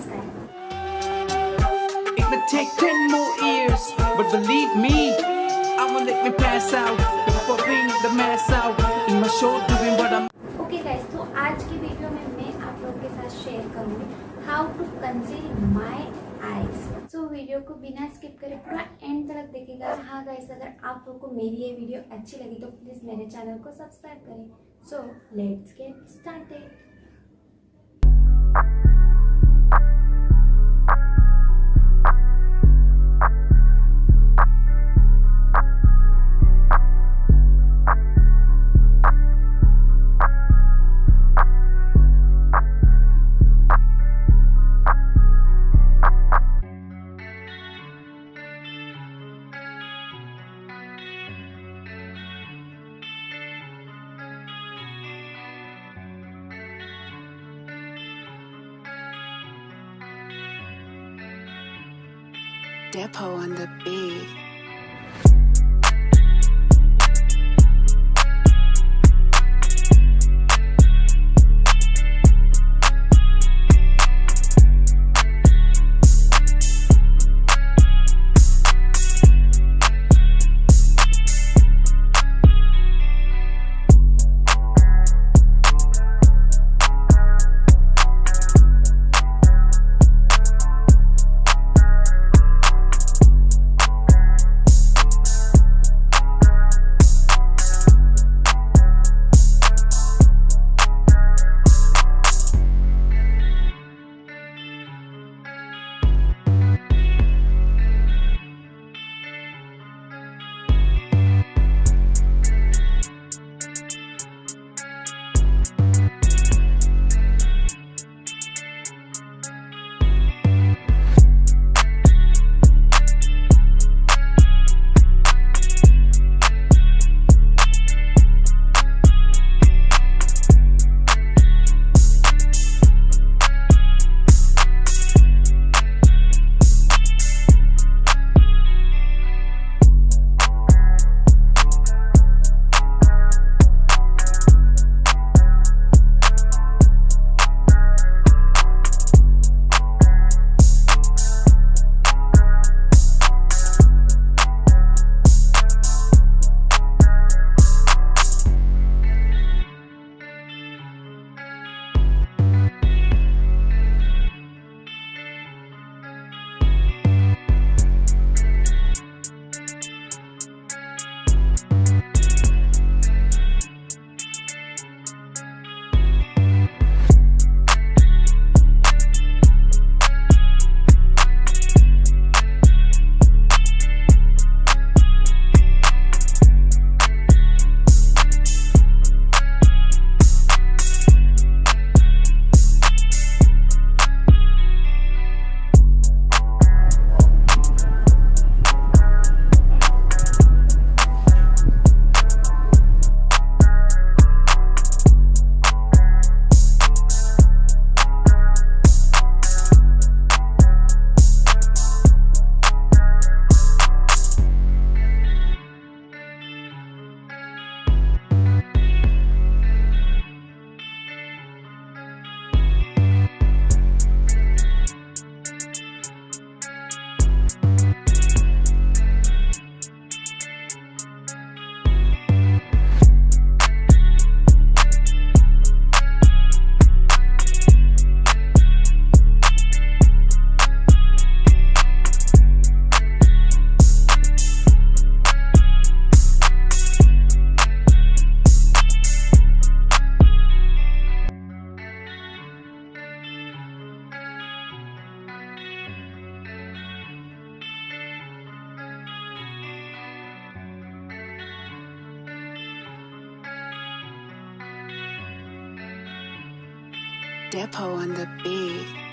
next time. It may take 10 more years, but believe me, I won't let me pass out before being the mass out in my show doing what I'm. Okay guys, तो आज की वीडियो में मैं आप लोगों के साथ share करूंगी how to conceal my eyes. So video को बिना स्किप करे पूरा एंड तक देखिएगा। हाँ गाइस, अगर आप लोगों को मेरी ये वीडियो अच्छी लगी तो प्लीज़ मेरे चैनल को सब्सक्राइब करें। So let's get started. Depot on the beat. Depot on the beat.